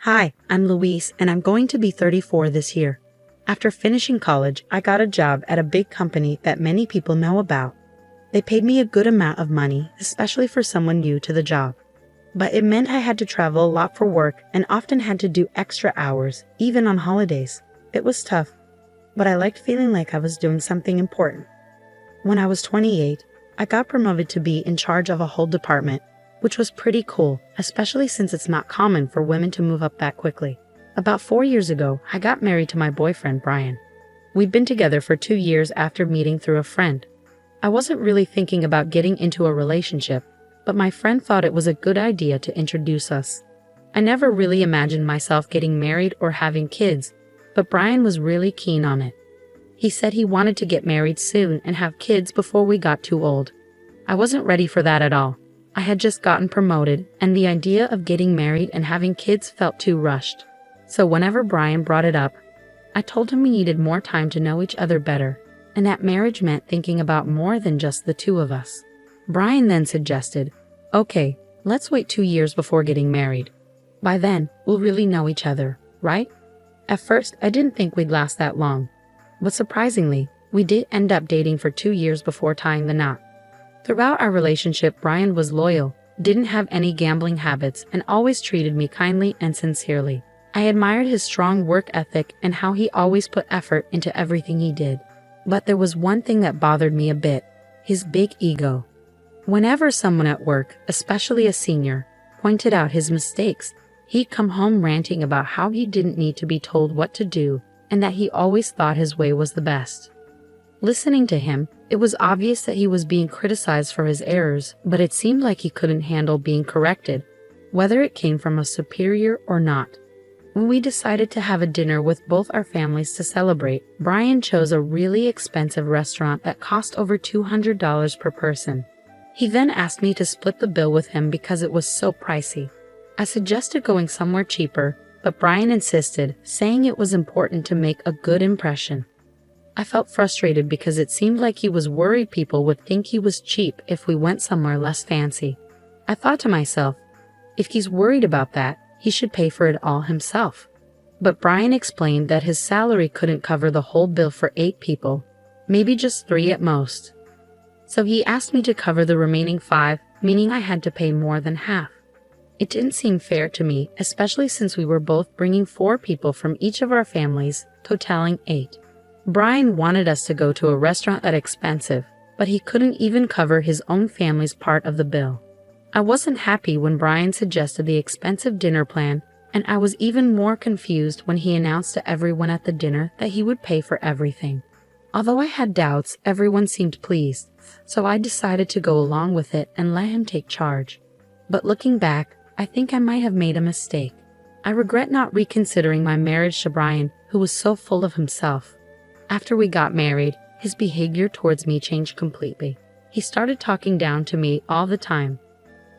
Hi, I'm Louise, and I'm going to be 34 this year. After finishing college, I got a job at a big company that many people know about. They paid me a good amount of money, especially for someone new to the job. But it meant I had to travel a lot for work and often had to do extra hours, even on holidays. It was tough, but I liked feeling like I was doing something important. When I was 28, I got promoted to be in charge of a whole department, which was pretty cool, especially since it's not common for women to move up that quickly. About 4 years ago, I got married to my boyfriend, Brian. We'd been together for 2 years after meeting through a friend. I wasn't really thinking about getting into a relationship, but my friend thought it was a good idea to introduce us. I never really imagined myself getting married or having kids, but Brian was really keen on it. He said he wanted to get married soon and have kids before we got too old. I wasn't ready for that at all. I had just gotten promoted, and the idea of getting married and having kids felt too rushed. So whenever Brian brought it up, I told him we needed more time to know each other better, and that marriage meant thinking about more than just the two of us. Brian then suggested, okay, let's wait 2 years before getting married. By then, we'll really know each other, right? At first, I didn't think we'd last that long. But surprisingly, we did end up dating for 2 years before tying the knot. Throughout our relationship, Brian was loyal, didn't have any gambling habits, and always treated me kindly and sincerely. I admired his strong work ethic and how he always put effort into everything he did. But there was one thing that bothered me a bit: his big ego. Whenever someone at work, especially a senior, pointed out his mistakes, he'd come home ranting about how he didn't need to be told what to do and that he always thought his way was the best. Listening to him, it was obvious that he was being criticized for his errors, but it seemed like he couldn't handle being corrected, whether it came from a superior or not. When we decided to have a dinner with both our families to celebrate, Brian chose a really expensive restaurant that cost over $200 per person. He then asked me to split the bill with him because it was so pricey. I suggested going somewhere cheaper, but Brian insisted, saying it was important to make a good impression. I felt frustrated because it seemed like he was worried people would think he was cheap if we went somewhere less fancy. I thought to myself, if he's worried about that, he should pay for it all himself. But Brian explained that his salary couldn't cover the whole bill for 8 people, maybe just 3 at most. So he asked me to cover the remaining 5, meaning I had to pay more than half. It didn't seem fair to me, especially since we were both bringing 4 people from each of our families, totaling 8. Brian wanted us to go to a restaurant that's expensive, but he couldn't even cover his own family's part of the bill. I wasn't happy when Brian suggested the expensive dinner plan, and I was even more confused when he announced to everyone at the dinner that he would pay for everything. Although I had doubts, everyone seemed pleased, so I decided to go along with it and let him take charge. But looking back, I think I might have made a mistake. I regret not reconsidering my marriage to Brian, who was so full of himself. After we got married, his behavior towards me changed completely. He started talking down to me all the time.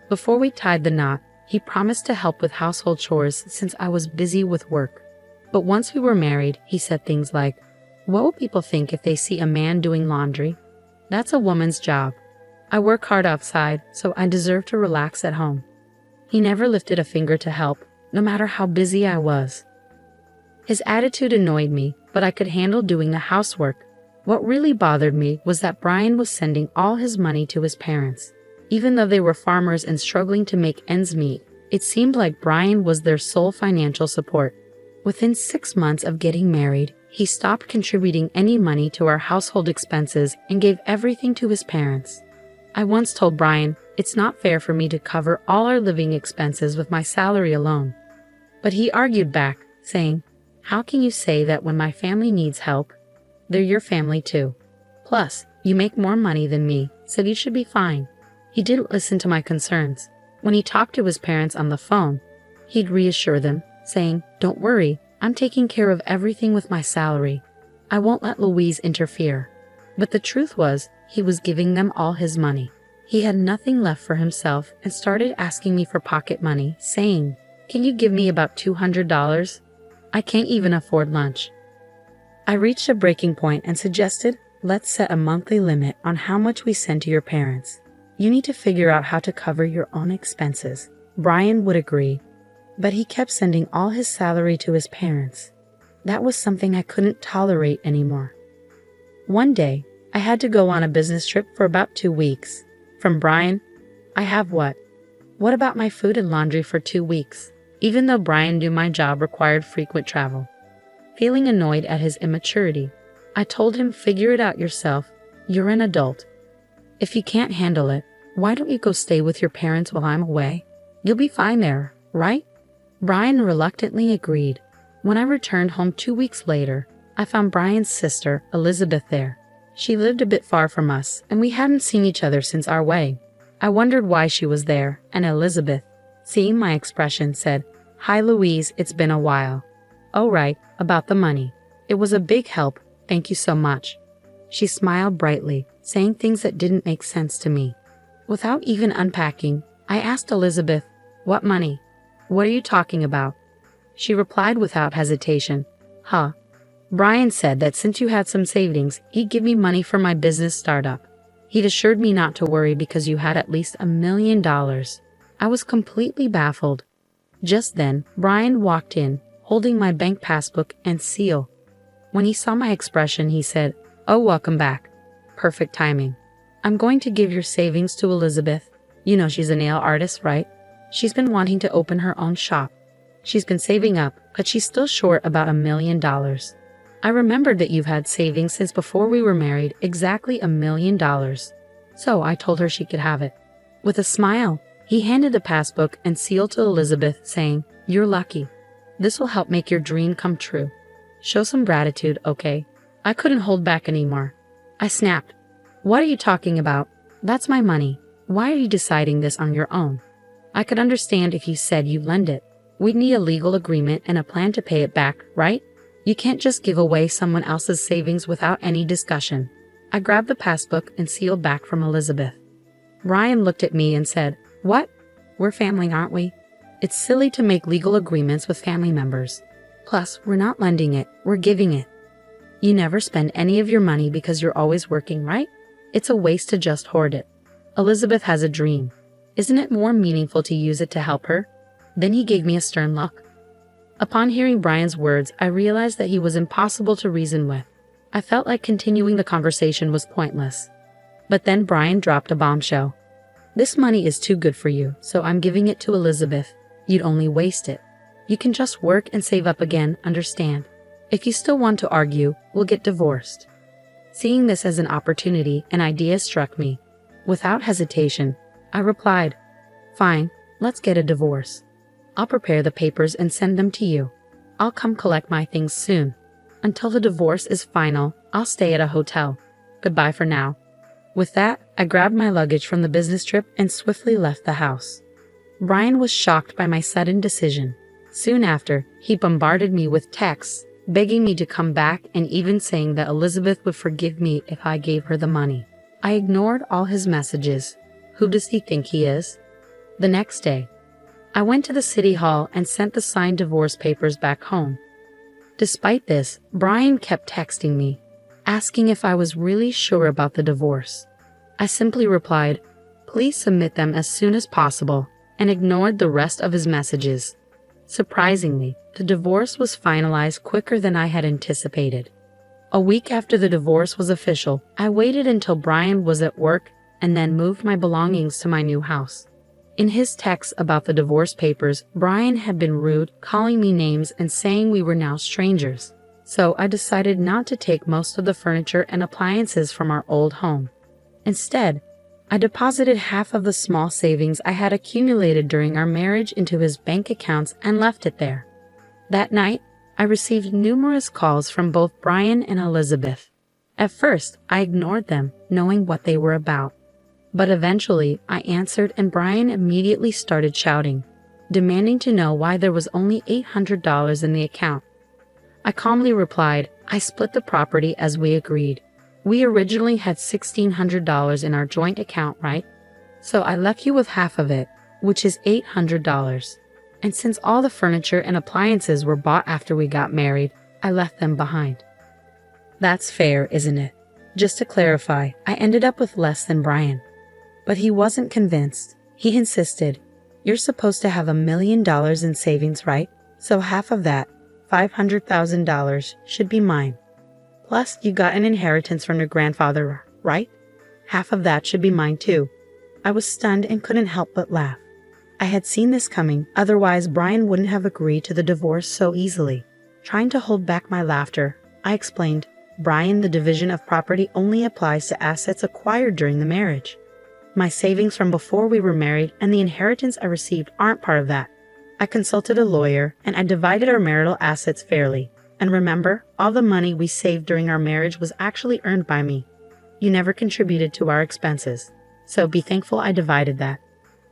Before we tied the knot, he promised to help with household chores since I was busy with work. But once we were married, he said things like, "What will people think if they see a man doing laundry? That's a woman's job. I work hard outside, so I deserve to relax at home." He never lifted a finger to help, no matter how busy I was. His attitude annoyed me, but I could handle doing the housework. What really bothered me was that Brian was sending all his money to his parents. Even though they were farmers and struggling to make ends meet, it seemed like Brian was their sole financial support. Within 6 months of getting married, he stopped contributing any money to our household expenses and gave everything to his parents. I once told Brian, it's not fair for me to cover all our living expenses with my salary alone. But he argued back, saying, "How can you say that when my family needs help? They're your family too. Plus, you make more money than me, so you should be fine." He didn't listen to my concerns. When he talked to his parents on the phone, he'd reassure them, saying, "Don't worry, I'm taking care of everything with my salary. I won't let Louise interfere." But the truth was, he was giving them all his money. He had nothing left for himself and started asking me for pocket money, saying, "Can you give me about $200? I can't even afford lunch." I reached a breaking point and suggested, let's set a monthly limit on how much we send to your parents. You need to figure out how to cover your own expenses. Brian would agree. but he kept sending all his salary to his parents. That was something I couldn't tolerate anymore. One day, I had to go on a business trip for about 2 weeks. From Brian, I have what? What about my food and laundry for 2 weeks? Even though Brian knew my job required frequent travel. Feeling annoyed at his immaturity, I told him, figure it out yourself. You're an adult. If you can't handle it, why don't you go stay with your parents while I'm away? You'll be fine there, right? Brian reluctantly agreed. When I returned home 2 weeks later, I found Brian's sister, Elizabeth, there. She lived a bit far from us, and we hadn't seen each other since our wedding. I wondered why she was there, and Elizabeth, seeing my expression, said, "Hi Louise, it's been a while." "Oh right, about the money. It was a big help, thank you so much." She smiled brightly, saying things that didn't make sense to me. Without even unpacking, I asked Elizabeth, "What money? What are you talking about?" She replied without hesitation, "Huh. Brian said that since you had some savings, he'd give me money for my business startup. He'd assured me not to worry because you had at least $1 million. I was completely baffled. Just then, Brian walked in, holding my bank passbook and seal. When he saw my expression, he said, "Oh, welcome back. Perfect timing. I'm going to give your savings to Elizabeth. You know she's a nail artist, right? She's been wanting to open her own shop. She's been saving up, but she's still short about $1 million. I remembered that you've had savings since before we were married, exactly $1 million. So I told her she could have it." With a smile, he handed the passbook and seal to Elizabeth, saying, "You're lucky. This will help make your dream come true. Show some gratitude, okay?" I couldn't hold back anymore. I snapped, "What are you talking about? That's my money. Why are you deciding this on your own? I could understand if you said you lend it. We'd need a legal agreement and a plan to pay it back, right? You can't just give away someone else's savings without any discussion." I grabbed the passbook and seal back from Elizabeth. Brian looked at me and said, "What? We're family, aren't we? It's silly to make legal agreements with family members. Plus, we're not lending it, we're giving it. You never spend any of your money because you're always working, right? It's a waste to just hoard it. Elizabeth has a dream. Isn't it more meaningful to use it to help her?" Then he gave me a stern look. Upon hearing Brian's words, I realized that he was impossible to reason with. I felt like continuing the conversation was pointless. But then Brian dropped a bombshell. "This money is too good for you, so I'm giving it to Elizabeth. You'd only waste it. You can just work and save up again, understand? If you still want to argue, we'll get divorced." Seeing this as an opportunity, an idea struck me. Without hesitation, I replied, "Fine, let's get a divorce. I'll prepare the papers and send them to you. I'll come collect my things soon. Until the divorce is final, I'll stay at a hotel. Goodbye for now." With that, I grabbed my luggage from the business trip and swiftly left the house. Brian was shocked by my sudden decision. Soon after, he bombarded me with texts, begging me to come back and even saying that Elizabeth would forgive me if I gave her the money. I ignored all his messages. Who does he think he is? The next day, I went to the city hall and sent the signed divorce papers back home. Despite this, Brian kept texting me, asking if I was really sure about the divorce. I simply replied, "Please submit them as soon as possible," and ignored the rest of his messages. Surprisingly, the divorce was finalized quicker than I had anticipated. A week after the divorce was official, I waited until Brian was at work and then moved my belongings to my new house. In his texts about the divorce papers, Brian had been rude, calling me names and saying we were now strangers. So I decided not to take most of the furniture and appliances from our old home. Instead, I deposited half of the small savings I had accumulated during our marriage into his bank accounts and left it there. That night, I received numerous calls from both Brian and Elizabeth. At first, I ignored them, knowing what they were about. But eventually, I answered and Brian immediately started shouting, demanding to know why there was only $800 in the account. I calmly replied, "I split the property as we agreed. We originally had $1,600 in our joint account, right? So I left you with half of it, which is $800. And since all the furniture and appliances were bought after we got married, I left them behind." That's fair, isn't it? Just to clarify, I ended up with less than Brian. But he wasn't convinced. He insisted, You're supposed to have $1 million in savings, right? So half of that, $500,000, should be mine. Plus, you got an inheritance from your grandfather, right? Half of that should be mine too. I was stunned and couldn't help but laugh. I had seen this coming, otherwise Brian wouldn't have agreed to the divorce so easily. Trying to hold back my laughter, I explained, Brian, the division of property only applies to assets acquired during the marriage. My savings from before we were married and the inheritance I received aren't part of that. I consulted a lawyer and I divided our marital assets fairly. And remember, all the money we saved during our marriage was actually earned by me. You never contributed to our expenses. So be thankful I divided that.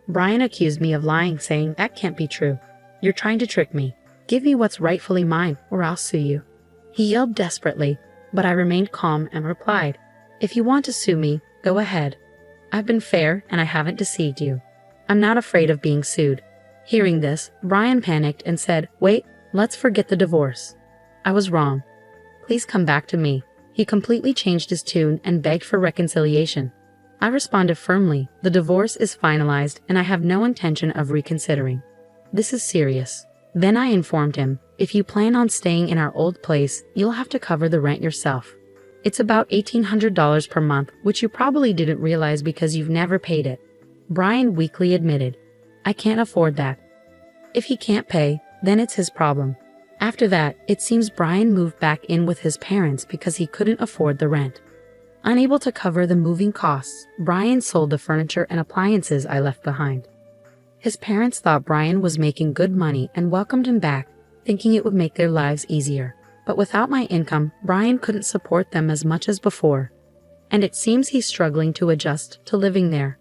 Brian accused me of lying, saying that can't be true. You're trying to trick me. Give me what's rightfully mine or I'll sue you. He yelled desperately, but I remained calm and replied, if you want to sue me, go ahead. I've been fair and I haven't deceived you. I'm not afraid of being sued. Hearing this, Brian panicked and said, wait, let's forget the divorce. I was wrong. Please come back to me. He completely changed his tune and begged for reconciliation. I responded firmly, the divorce is finalized and I have no intention of reconsidering. This is serious. Then I informed him, if you plan on staying in our old place, you'll have to cover the rent yourself. It's about $1,800 per month, which you probably didn't realize because you've never paid it. Brian weakly admitted, I can't afford that. If he can't pay, then it's his problem. After that, it seems Brian moved back in with his parents because he couldn't afford the rent. Unable to cover the moving costs, Brian sold the furniture and appliances I left behind. His parents thought Brian was making good money and welcomed him back, thinking it would make their lives easier. But without my income, Brian couldn't support them as much as before. And it seems he's struggling to adjust to living there.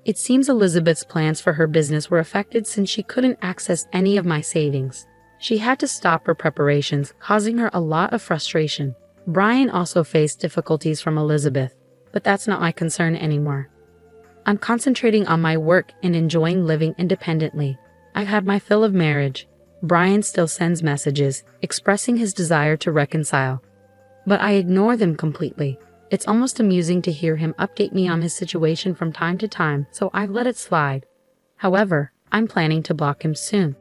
It seems Elizabeth's plans for her business were affected since she couldn't access any of my savings. She had to stop her preparations, causing her a lot of frustration. Brian also faced difficulties from Elizabeth, but that's not my concern anymore. I'm concentrating on my work and enjoying living independently. I've had my fill of marriage. Brian still sends messages, expressing his desire to reconcile. But I ignore them completely. It's almost amusing to hear him update me on his situation from time to time, so I've let it slide. However, I'm planning to block him soon.